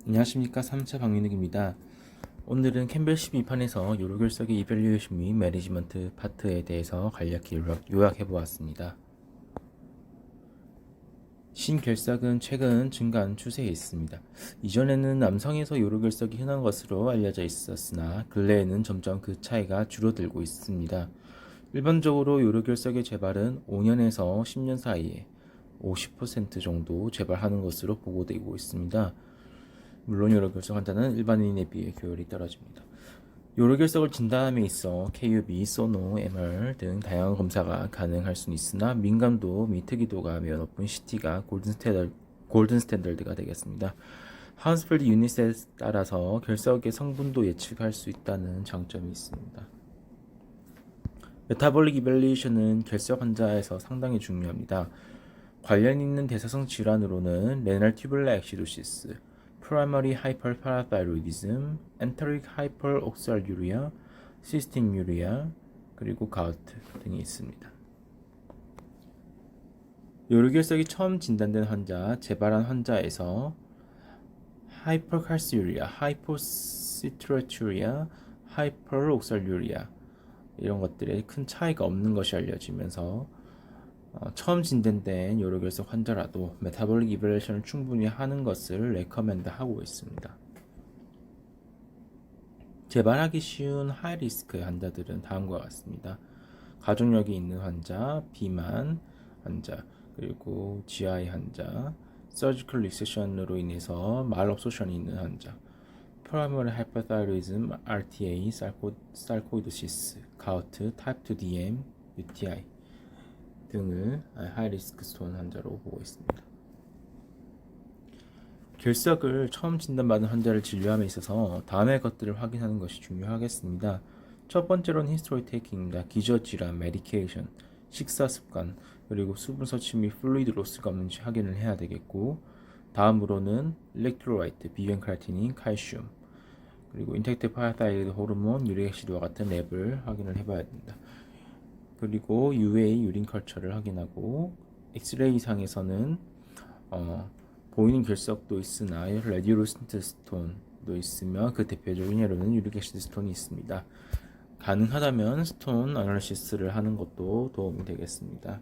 안녕하십니까. 3차 박민욱입니다. 오늘은 캠벨 12판에서 요로결석의 이밸류에이션 및 매니지먼트 파트에 대해서 간략히 요약해보았습니다. 신결석은 최근 증가한 추세에 있습니다. 이전에는 남성에서 요로결석이 흔한 것으로 알려져 있었으나 근래에는 점점 그 차이가 줄어들고 있습니다. 일반적으로 요로결석의 재발은 5년에서 10년 사이에 50% 정도 재발하는 것으로 보고되고 있습니다. 물론 요로결석 환자는 일반인에 비해 교율이 떨어집니다. 요로결석을 진단함에 있어 KUB, 소노, MR 등 다양한 검사가 가능할 수는 있으나 민감도 및 특이도가 매우 높은 CT가 골든 스탠더드가 되겠습니다. 하운스필드 유닛에 따라서 결석의 성분도 예측할 수 있다는 장점이 있습니다. 메타볼릭 이밸리에이션은 결석 환자에서 상당히 중요합니다. 관련 있는 대사성 질환으로는 레날 튜뷸러 액시도시스, 프라이머리 하이퍼파라타이로이디즘, 엔테릭 하이퍼옥살유리아, 시스틴유리아, 그리고 가우트 등이 있습니다. 요로결석이 처음 진단된 환자, 재발한 환자에서 하이퍼칼시유리아, 하이포시트라츄리아, 하이퍼옥살유리아 이런 것들에 큰 차이가 없는 것이 알려지면서 처음 진단된 요로결석 환자라도 메타볼릭 이밸리에이션을 충분히 하는 것을 레커멘드 하고 있습니다. 재발하기 쉬운 하이리스크 환자들은 다음과 같습니다. 가족력이 있는 환자, 비만 환자, 그리고 GI 환자, 서지컬 릭세션으로 인해서 말옵소션이 있는 환자, 프라이머리 하이퍼타이로이즘, RTA, 살코이도시스, 가우트, 타입 2 DM, UTI 등을 하이리스크 스톤 환자로 보고 있습니다. 결석을 처음 진단받은 환자를 진료함에 있어서 다음의 것들을 확인하는 것이 중요하겠습니다. 첫 번째로는 히스토리 테이킹입니다. 기저질환, 메디케이션, 식사 습관, 그리고 수분 섭취 및 플루이드 로스가 없는지 확인을 해야 되겠고, 다음으로는 일렉트로라이트, 비변 크라티닌, 칼슘, 그리고 인텍트 파라타이드 호르몬, 유릭액시드와 같은 랩을 확인을 해봐야 됩니다. 그리고 UA 유린 컬처를 확인하고, 엑스레이 상에서는 보이는 결석도 있으나 레디오루센트 스톤도 있으며 그 대표적인 예로는 유릭액시드 스톤이 있습니다. 가능하다면 스톤 아널리시스를 하는 것도 도움이 되겠습니다.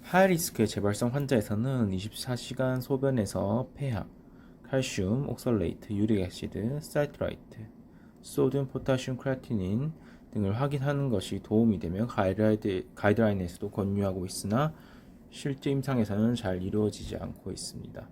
하이리스크의 재발성 환자에서는 24시간 소변에서 폐하, 칼슘, 옥설레이트, 유릭액시드, 사이트라이트, 소듐, 포타슘, 크레아티닌 등을 확인하는 것이 도움이 되며 가이드라인에서도 권유하고 있으나 실제 임상에서는 잘 이루어지지 않고 있습니다.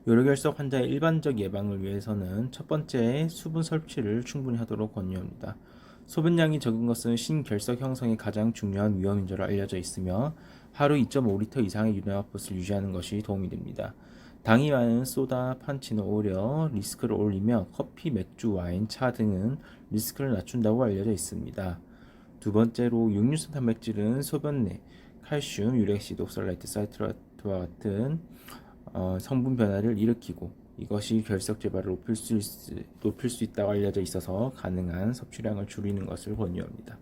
요로결석 환자의 일반적 예방을 위해서는 첫 번째 수분 섭취를 충분히 하도록 권유합니다. 소변량이 적은 것은 신결석 형성에 가장 중요한 위험인 줄 알려져 있으며 하루 2.5리터 이상의 유량 압수를 유지하는 것이 도움이 됩니다. 당이 많은 소다, 판치는 오히려 리스크를 올리며 커피, 맥주, 와인, 차 등은 리스크를 낮춘다고 알려져 있습니다. 두 번째로 육류성 단백질은 소변 내 칼슘, 유렉시드, 옥살라이트, 사이트라트와 같은 성분 변화를 일으키고 이것이 결석 재발을 높일 수 있다고 알려져 있어서 가능한 섭취량을 줄이는 것을 권유합니다.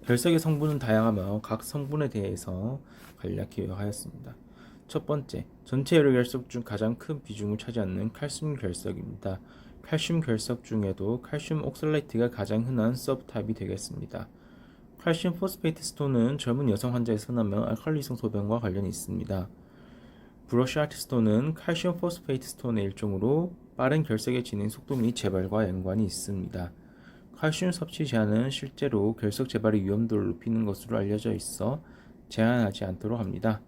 결석의 성분은 다양하며 각 성분에 대해서 간략히 요약하였습니다. 첫 번째, 전체 여러 결석 중 가장 큰 비중을 차지하는 칼슘 결석입니다. 칼슘 결석 중에도 칼슘 옥살레이트가 가장 흔한 서브타입이 되겠습니다. 칼슘 포스페이트 스톤은 젊은 여성 환자에 선하며 알칼리성 소변과 관련이 있습니다. 브러쉬아트 스톤은 칼슘 포스페이트 스톤의 일종으로 빠른 결석의 진행 속도 및 재발과 연관이 있습니다. 칼슘 섭취 제한은 실제로 결석 재발의 위험도를 높이는 것으로 알려져 있어 제한하지 않도록 합니다.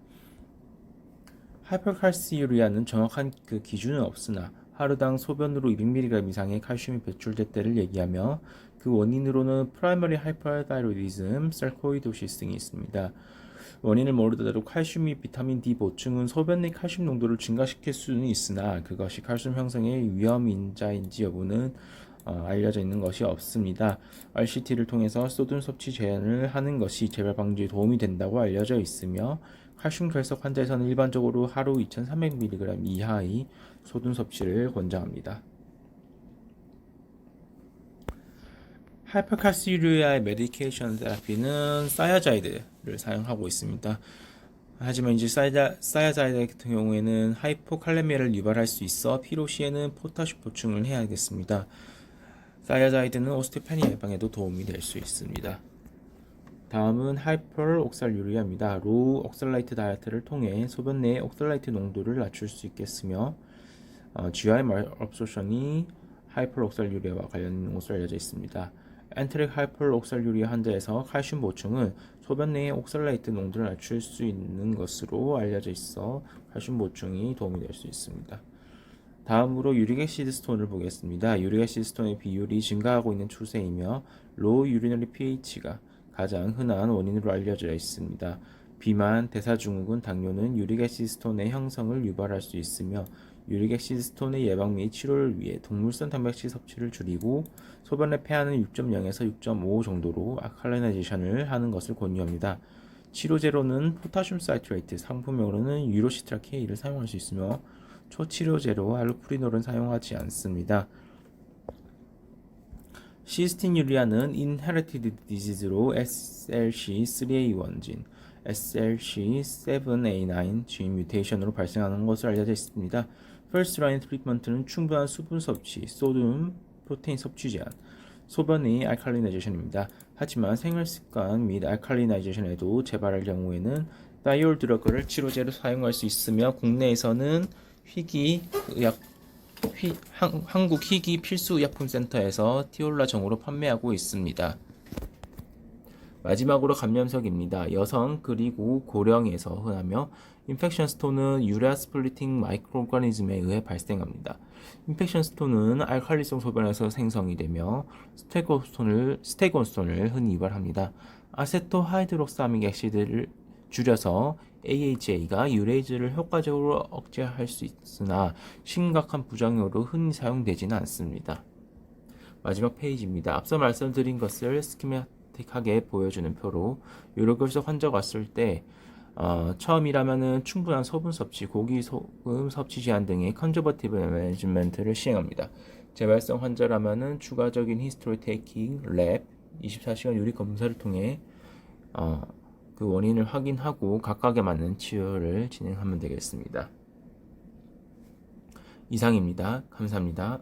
하이퍼칼시유리아는 정확한 그 기준은 없으나 하루당 소변으로 200mg 이상의 칼슘이 배출될 때를 얘기하며 그 원인으로는 프라이머리 하이퍼타이로이디즘, sarcoidosis 등이 있습니다. 원인을 모르더라도 칼슘 및 비타민 D 보충은 소변 내 칼슘 농도를 증가시킬 수는 있으나 그것이 칼슘 형성의 위험 인자인지 여부는 알려져 있는 것이 없습니다. RCT를 통해서 소듐 섭취 제한을 하는 것이 재발 방지에 도움이 된다고 알려져 있으며 칼슘 결석 환자에서는 일반적으로 하루 2300mg 이하의 소듐 섭취를 권장합니다. 하이퍼칼시리아의 메디케이션 테라피는 사야자이드를 사용하고 있습니다. 하지만 이제 사야자이드 같은 경우에는 하이포칼레미아를 유발할 수 있어 필요 시에는 포타슘 보충을 해야겠습니다. 사야자이드는 오스테오페니아 예방에도 도움이 될 수 있습니다. 다음은 하이퍼 옥살유리아입니다. 로우 옥살라이트 다이어트를 통해 소변 내의 옥살라이트 농도를 낮출 수 있겠으며 GI 말업소션이 하이퍼 옥살유리아와 관련 있는 것으로 알려져 있습니다. 엔테릭 하이퍼 옥살유리아 환자에서 칼슘 보충은 소변 내의 옥살라이트 농도를 낮출 수 있는 것으로 알려져 있어 칼슘 보충이 도움이 될 수 있습니다. 다음으로 유릭액시드 스톤을 보겠습니다. 유릭액시드 스톤의 비율이 증가하고 있는 추세이며 로우 유리너리 pH가 가장 흔한 원인으로 알려져 있습니다. 비만, 대사증후군, 당뇨는 유릭액시드 스톤의 형성을 유발할 수 있으며 유릭액시드 스톤의 예방 및 치료를 위해 동물성 단백질 섭취를 줄이고 소변의 pH는 6.0에서 6.5 정도로 알칼리나이제이션을 하는 것을 권유합니다. 치료제로는 포타슘 사이트레이트, 상품명으로는 유로시트라 K를 사용할 수 있으며 초치료제로 알로프리놀은 사용하지 않습니다. 시스틴유리아는 inherited disease로 SLC3A1 진, SLC7A9 진 뮤테이션으로 발생하는 것으로 알려져 있습니다. First line 트리트먼트는 충분한 수분 섭취, 소듐, 프로테인 섭취 제한, 소변의 알칼리나이제이션입니다. 하지만 생활습관 및 알칼리나이제이션에도 재발할 경우에는 다이올 드러그를 치료제로 사용할 수 있으며 국내에서는 한국희귀필수의약품센터에서 티올라정으로 판매하고 있습니다. 마지막으로 감염석입니다. 여성 그리고 고령에서 흔하며 인펙션 스톤은 유레아 스플리팅 마이크로오가니즘에 의해 발생합니다. 인펙션 스톤은 알칼리성 소변에서 생성이 되며 스테곤스톤을 흔히 유발합니다. 아세토 하이드록사미क 액시드를 줄여서 AHA가 유레이즈를 효과적으로 억제할 수 있으나 심각한 부작용으로 흔히 사용되지는 않습니다. 마지막 페이지입니다. 앞서 말씀드린 것을 스키마틱하게 보여주는 표로 요로결석 환자가 왔을 때 처음이라면은 충분한 소분 섭취, 고기 소금 섭취 제한 등의 컨저버티브 매니지먼트를 시행합니다. 재발성 환자라면은 추가적인 히스토리 테이킹, 랩, 24시간 유리 검사를 통해 그 원인을 확인하고 각각에 맞는 치료를 진행하면 되겠습니다. 이상입니다. 감사합니다.